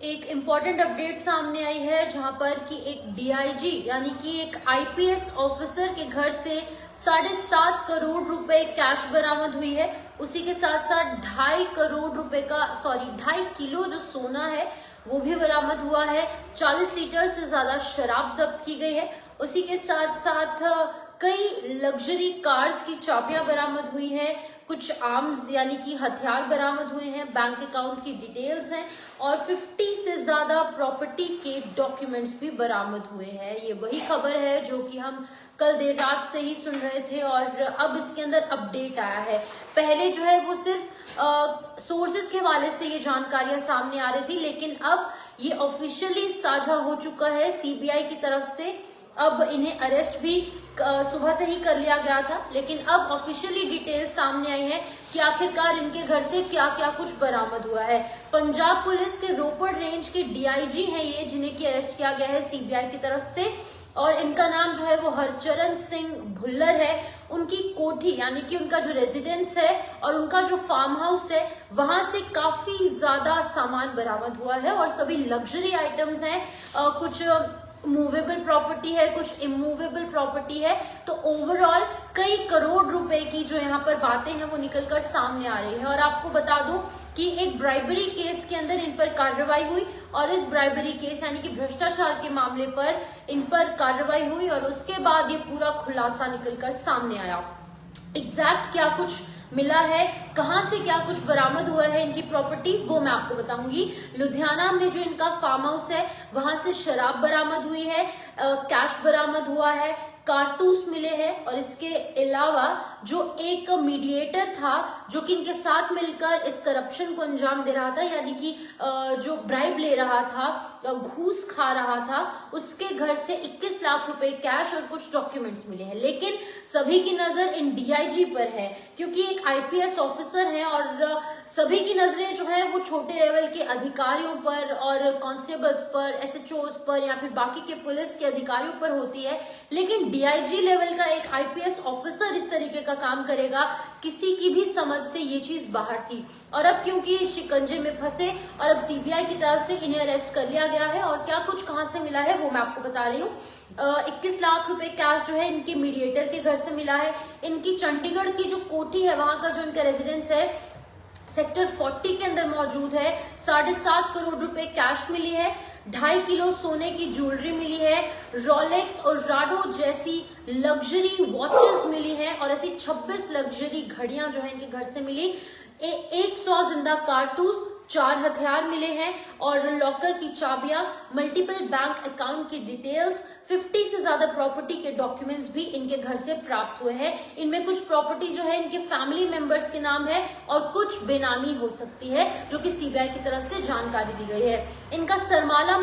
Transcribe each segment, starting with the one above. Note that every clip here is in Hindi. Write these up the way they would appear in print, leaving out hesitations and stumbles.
एक इम्पॉर्टेंट अपडेट सामने आई है जहां पर कि एक डीआईजी यानी कि एक आईपीएस ऑफिसर के घर से 7.5 करोड़ रुपए कैश बरामद हुई है। उसी के साथ साथ 2.5 करोड़ रुपए का 2.5 किलो जो सोना है वो भी बरामद हुआ है। 40 लीटर से ज्यादा शराब जब्त की गई है। उसी के साथ साथ कई लग्जरी कार्स की चाबियां बरामद हुई हैं, कुछ आर्म्स यानी कि हथियार बरामद हुए हैं, बैंक अकाउंट की डिटेल्स हैं और 50 से ज्यादा प्रॉपर्टी के डॉक्यूमेंट्स भी बरामद हुए हैं। ये वही खबर है जो कि हम कल देर रात से ही सुन रहे थे और अब इसके अंदर अपडेट आया है। पहले जो है वो सिर्फ सोर्सेज के हवाले से ये जानकारियां सामने आ रही थी, लेकिन अब ये ऑफिशियली साझा हो चुका है सीबीआई की तरफ से। अब इन्हें अरेस्ट भी सुबह से ही कर लिया गया था, लेकिन अब ऑफिशियली डिटेल सामने आई है कि आखिरकार इनके घर से क्या क्या कुछ बरामद हुआ है। पंजाब पुलिस के रोपड़ रेंज के डीआईजी हैं ये, जिन्हें की अरेस्ट किया गया है सीबीआई की तरफ से और इनका नाम जो है वो हरचरण सिंह भुल्लर है। उनकी कोठी यानी कि उनका जो रेजिडेंस है और उनका जो फार्म हाउस है वहां से काफी ज्यादा सामान बरामद हुआ है और सभी लग्जरी आइटम्स हैं। कुछ मूवेबल प्रॉपर्टी है, कुछ इमूवेबल प्रॉपर्टी है। तो ओवरऑल कई करोड़ रुपए की जो यहाँ पर बातें हैं वो निकलकर सामने आ रही है। और आपको बता दूं कि एक ब्राइबरी केस के अंदर इन पर कार्रवाई हुई और इस ब्राइबरी केस यानी कि भ्रष्टाचार के मामले पर इन पर कार्रवाई हुई और उसके बाद ये पूरा खुलासा निकलकर सामने आया। एग्जैक्ट क्या कुछ मिला है, कहां से क्या कुछ बरामद हुआ है इनकी प्रॉपर्टी, वो मैं आपको बताऊंगी। लुधियाना में जो इनका फार्म हाउस है वहां से शराब बरामद हुई है, कैश बरामद हुआ है, कारतूस मिले हैं और इसके अलावा जो एक मीडिएटर था जो कि इनके साथ मिलकर इस करप्शन को अंजाम दे रहा था, यानी कि जो ब्राइब ले रहा था, घूस खा रहा था, उसके घर से 21 लाख रुपए कैश और कुछ डॉक्यूमेंट्स मिले हैं। लेकिन सभी की नजर इन डीआईजी पर है क्योंकि एक आईपीएस ऑफिसर है और सभी की नजरें जो है वो छोटे लेवल के अधिकारियों पर और कांस्टेबल्स पर, एसएचओस पर या फिर बाकी के पुलिस के अधिकारियों पर होती है। लेकिन डीआईजी लेवल का एक आईपीएस ऑफिसर इस तरीके का काम करेगा, किसी की भी समझ से ये चीज बाहर थी। और अब क्योंकि शिकंजे में फंसे और अब सीबीआई की तरफ से इन्हें अरेस्ट कर लिया गया है और क्या कुछ कहां से मिला है वो मैं आपको बता रही हूँ। 21 लाख रुपए कैश जो है इनके मीडिएटर के घर से मिला है। इनकी चंडीगढ़ की जो कोठी है वहां का जो इनका रेजिडेंस है सेक्टर 40 के अंदर मौजूद है। 7.5 करोड़ रुपए कैश मिली है, 2.5 किलो सोने की ज्वेलरी मिली है, रोलेक्स और राडो जैसी लग्जरी वॉचेस मिली हैं और ऐसी 26 लग्जरी घड़ियां जो है इनके घर से मिली। 100 जिंदा कारतूस, 4 हथियार मिले हैं और लॉकर की चाबियां, मल्टीपल बैंक अकाउंट की डिटेल्स, 50 से ज्यादा प्रॉपर्टी के डॉक्यूमेंट्स भी इनके घर से प्राप्त हुए हैं। इनमें कुछ प्रॉपर्टी जो है इनके फैमिली मेंबर्स के नाम है और कुछ बेनामी हो सकती है, जो कि सीबीआई की तरफ से जानकारी दी गई है। इनका समराला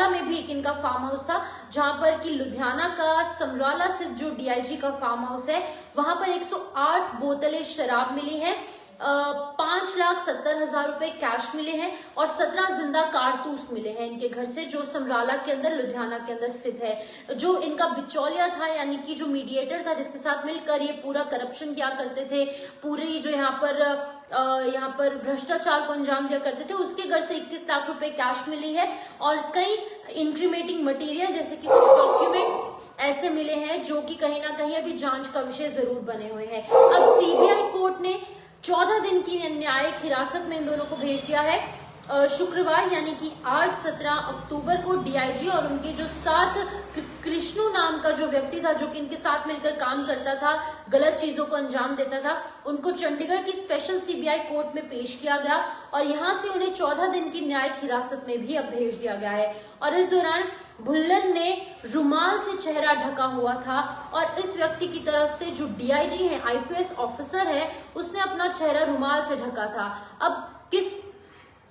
में भी एक इनका फार्म हाउस था, जहां पर कि लुधियाना का समराला से जो डीआईजी का फार्म हाउस है वहां पर 108 बोतलें शराब मिली है, 5,70,000 रुपए कैश मिले हैं और 17 जिंदा कारतूस मिले हैं इनके घर से, जो समराला के अंदर लुधियाना के अंदर स्थित है। जो इनका बिचौलिया था यानी कि जो मीडिएटर था जिसके साथ मिलकर ये पूरा करप्शन किया करते थे, पूरी जो यहाँ पर भ्रष्टाचार को अंजाम दिया करते थे, उसके घर से 21 लाख रुपए कैश मिली है और कई इंक्रीमेटिंग मटेरियल जैसे कि कुछ डॉक्यूमेंट्स ऐसे मिले हैं जो कि कहीं ना कहीं अभी जांच का विषय जरूर बने हुए हैं। अब सीबीआई कोर्ट ने 14 दिन की न्यायिक हिरासत में इन दोनों को भेज दिया है। शुक्रवार यानी कि आज 17 अक्टूबर को डीआईजी और उनके जो 7 कृष्णु नाम का जो व्यक्ति था जो कि इनके साथ मिलकर काम करता था, गलत चीजों को अंजाम देता था, उनको चंडीगढ़ की स्पेशल सीबीआई कोर्ट में पेश किया गया और यहां से उन्हें 14 दिन की न्यायिक हिरासत में भी अब भेज दिया गया है। और इस दौरान भुल्लर ने रुमाल से चेहरा ढका हुआ था और इस व्यक्ति की तरफ से जो डीआईजी है, आईपीएस ऑफिसर है, उसने अपना चेहरा रुमाल से ढका था। अब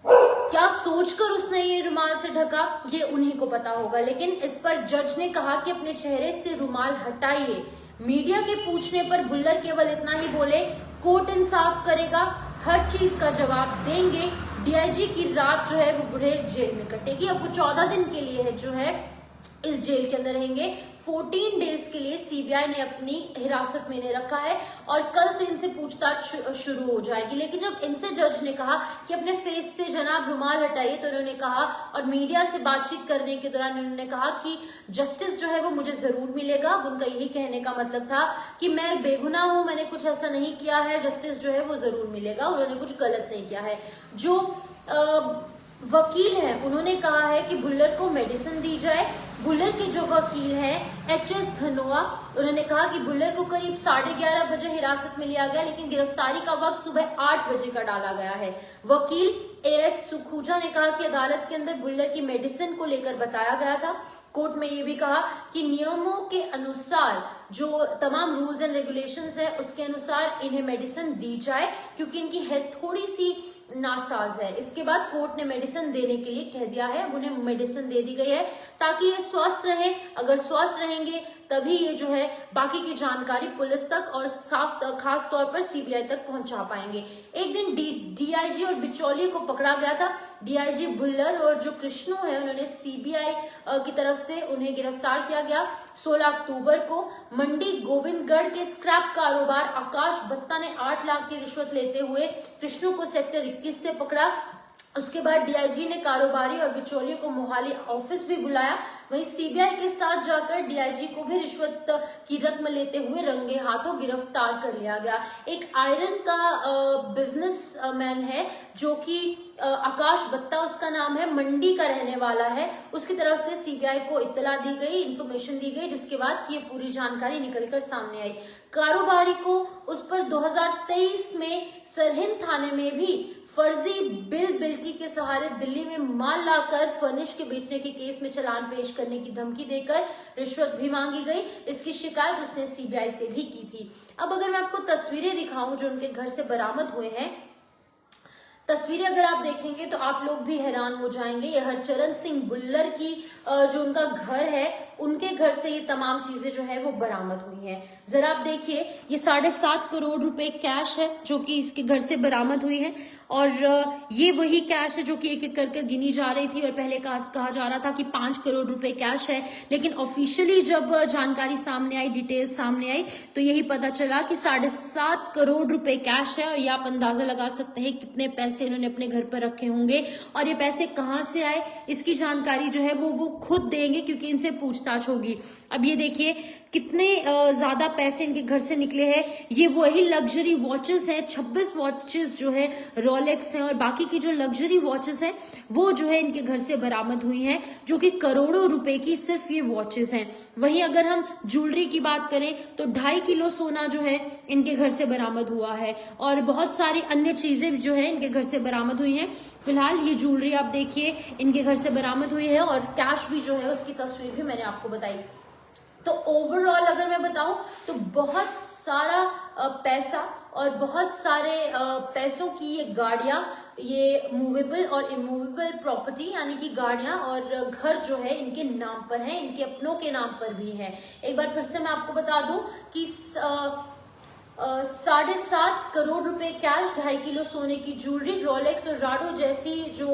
क्या सोचकर उसने ये रुमाल से ढका ये उन्हीं को पता होगा, लेकिन इस पर जज ने कहा कि अपने चेहरे से रुमाल हटाइए। मीडिया के पूछने पर भुल्लर केवल इतना ही बोले, कोर्ट इंसाफ करेगा, हर चीज का जवाब देंगे। डीआईजी की रात जो है वो बुढ़े जेल में कटेगी। अब वो 14 दिन के लिए है जो है इस जेल के अंदर रहेंगे। 14 डेज के लिए सीबीआई ने अपनी हिरासत में इन्हें रखा है और कल से इनसे पूछताछ शुरू हो जाएगी। लेकिन जब इनसे जज ने कहा कि अपने फेस से जनाब रुमाल हटाइए, तो उन्होंने कहा और मीडिया से बातचीत करने के दौरान उन्होंने कहा कि जस्टिस जो है वो मुझे जरूर मिलेगा। अब उनका यही कहने का मतलब था कि मैं बेगुनाह हूं, मैंने कुछ ऐसा नहीं किया है, जस्टिस जो है वो जरूर मिलेगा, उन्होंने कुछ गलत नहीं किया है। जो वकील है उन्होंने कहा है कि भुल्लर को मेडिसिन दी जाए। भुल्लर के जो वकील हैं एच.एस. धनोआ, उन्होंने कहा कि भुल्लर को करीब 11:30 बजे हिरासत में लिया गया, लेकिन गिरफ्तारी का वक्त सुबह 8 बजे का डाला गया है। वकील ए.एस. सुखूजा ने कहा कि अदालत के अंदर भुल्लर की मेडिसिन को लेकर बताया गया था। कोर्ट में ये भी कहा कि नियमों के अनुसार जो तमाम रूल्स एंड रेगुलेशंस है उसके अनुसार इन्हें मेडिसिन दी जाए, क्योंकि इनकी हेल्थ थोड़ी सी नासाज है। इसके बाद कोर्ट ने मेडिसिन देने के लिए कह दिया है, अब उन्हें मेडिसिन दे दी गई है ताकि ये स्वस्थ रहे। अगर स्वस्थ रहेंगे तभी ये जो है बाकी की जानकारी पुलिस तक और खास तौर पर सीबीआई तक पहुंचा पाएंगे। एक दिन डीआईजी और बिचौलिए को पकड़ा गया था। डीआईजी भुल्लर और जो कृष्णो है उन्होंने सीबीआई की तरफ से उन्हें गिरफ्तार किया गया। 16 अक्टूबर को मंडी गोविंदगढ़ के स्क्रैप कारोबार आकाश बत्ता ने 8 लाख की रिश्वत लेते हुए कृष्णो को सेक्टर 21 से पकड़ा। उसके बाद डीआईजी ने कारोबारी और बिचौलिए को मोहाली ऑफिस भी बुलाया। वहीं सीबीआई के साथ जाकर डीआईजी को भी रिश्वत की रकम लेते हुए रंगे हाथों गिरफ्तार कर लिया गया। एक आयरन का बिजनेसमैन है जो कि आकाश बत्ता उसका नाम है, मंडी का रहने वाला है। उसकी तरफ से सीबीआई को इत्तला दी गई, इंफॉर्मेशन दी गई, जिसके बाद ये पूरी जानकारी निकलकर सामने आई। कारोबारी को उस पर 2023 में सरहिंद थाने में भी फर्जी बिल्टी के सहारे दिल्ली में माल लाकर फर्निश के बेचने के केस में चालान पेश करने की धमकी देकर रिश्वत भी मांगी गई। इसकी शिकायत उसने सीबीआई से भी की थी। अब अगर मैं आपको तस्वीरें दिखाऊं जो उनके घर से बरामद हुए हैं, तस्वीरें अगर आप देखेंगे तो आप लोग भी हैरान हो जाएंगे। ये हरचरण सिंह भुल्लर की जो उनका घर है उनके घर से ये तमाम चीजें जो है वो बरामद हुई हैं। जरा आप देखिए, ये 7.5 करोड़ रुपए कैश है जो कि इसके घर से बरामद हुई है और ये वही कैश है जो कि एक एक कर गिनी जा रही थी और पहले कहा जा रहा था कि 5 करोड़ रुपए कैश है, लेकिन ऑफिशियली जब जानकारी सामने आई, डिटेल सामने आई, तो यही पता चला कि 7.5 करोड़ रुपए कैश है। और ये आप अंदाजा लगा सकते हैं कितने पैसे इन्होंने अपने घर पर रखे होंगे और ये पैसे कहां से आए, इसकी जानकारी जो है वो खुद देंगे क्योंकि इनसे पूछताछ होगी। अब ये देखिए कितने ज्यादा पैसे इनके घर से निकले हैं। ये वही लग्जरी वॉचेस हैं, 26 वॉचेस जो है रोलेक्स हैं और बाकी की जो लग्जरी वॉचेस हैं वो जो है इनके घर से बरामद हुई हैं, जो कि करोड़ों रुपए की सिर्फ ये वॉचेस हैं। वहीं अगर हम ज्वेलरी की बात करें तो 2.5 किलो सोना जो है इनके घर से बरामद हुआ है और बहुत सारी अन्य चीजें जो है इनके घर से बरामद हुई हैं। फिलहाल ये ज्वेलरी आप देखिए इनके घर से बरामद हुई है और कैश भी जो है उसकी तस्वीर भी मैंने आपको बताई। तो ओवरऑल अगर मैं बताऊं तो बहुत सारा पैसा और बहुत सारे पैसों की ये गाड़ियां, ये मूवेबल और इमूवेबल प्रॉपर्टी यानी कि गाड़ियां और घर जो है इनके नाम पर है, इनके अपनों के नाम पर भी है। एक बार फिर से मैं आपको बता दूं कि 7.5 करोड़ रुपए कैश, 2.5 किलो सोने की ज्वेलरी, रोलेक्स और राडो जैसी जो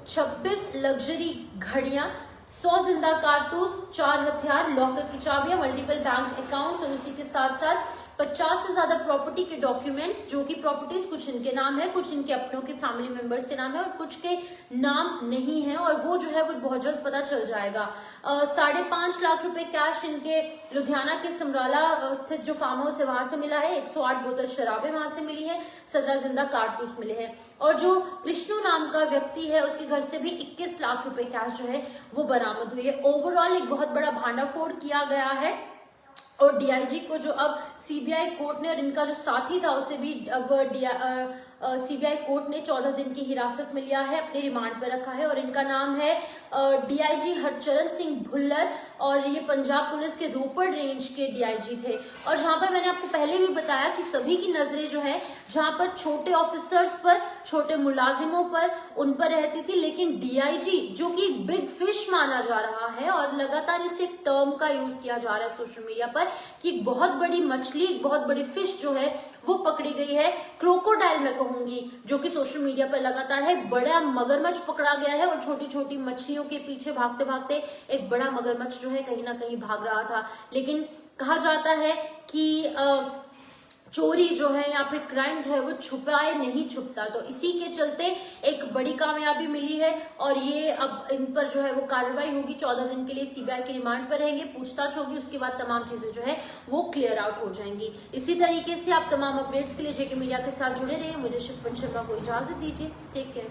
26 लग्जरी घड़ियां, 100 जिंदा कारतूस, 4 हथियार, लॉकर की चाबियां, मल्टीपल बैंक अकाउंट्स और उसी के साथ साथ 50 से ज्यादा प्रॉपर्टी के डॉक्यूमेंट्स, जो कि प्रॉपर्टीज कुछ इनके नाम है, कुछ इनके अपनों के फैमिली मेंबर्स के नाम है और कुछ के नाम नहीं है और वो जो है वो बहुत जल्द पता चल जाएगा। 5.5 लाख रुपए कैश इनके लुधियाना के समराला स्थित जो फार्म हाउस है वहां से मिला है। 108 बोतल शराबे वहां से मिली है, 17 जिंदा कारतूस मिले हैं और जो कृष्णु नाम का व्यक्ति है उसके घर से भी 21 लाख रुपए कैश जो है वो बरामद हुई है। ओवरऑल एक बहुत बड़ा भांडाफोड़ किया गया है और डीआईजी को जो अब सीबीआई कोर्ट ने और इनका जो साथी था उसे भी अब सीबीआई कोर्ट ने 14 दिन की हिरासत में लिया है, अपने रिमांड पर रखा है और इनका नाम है डीआईजी हरचरण सिंह भुल्लर और ये पंजाब पुलिस के रोपड़ रेंज के डीआईजी थे। और जहां पर मैंने आपको पहले भी बताया कि सभी की नजरें जो है जहां पर छोटे ऑफिसर्स पर, छोटे मुलाजिमों पर, उन पर रहती थी। लेकिन डीआईजी जो कि बिग फिश माना जा रहा है और लगातार इस एक टर्म का यूज किया जा रहा है सोशल मीडिया पर कि एक बहुत बड़ी मछली, एक बहुत बड़ी फिश जो है वो पकड़ी गई है, क्रोकोडाइल मैं कहूंगी, जो कि सोशल मीडिया पर लगातार है। बड़ा मगरमच्छ पकड़ा गया है और छोटी छोटी मछलियों के पीछे भागते भागते एक बड़ा मगरमच्छ जो है कहीं ना कहीं भाग रहा था। लेकिन कहा जाता है कि चोरी जो है या फिर क्राइम जो है वो छुपाए नहीं छुपता, तो इसी के चलते एक बड़ी कामयाबी मिली है और ये अब इन पर जो है वो कार्रवाई होगी। 14 दिन के लिए सीबीआई के रिमांड पर रहेंगे, पूछताछ होगी, उसके बाद तमाम चीजें जो है वो क्लियर आउट हो जाएंगी। इसी तरीके से आप तमाम अपडेट्स के लिए जेके मीडिया के साथ जुड़े रहिए। मुझे शिवपन शर्मा को इजाजत दीजिए। Take care.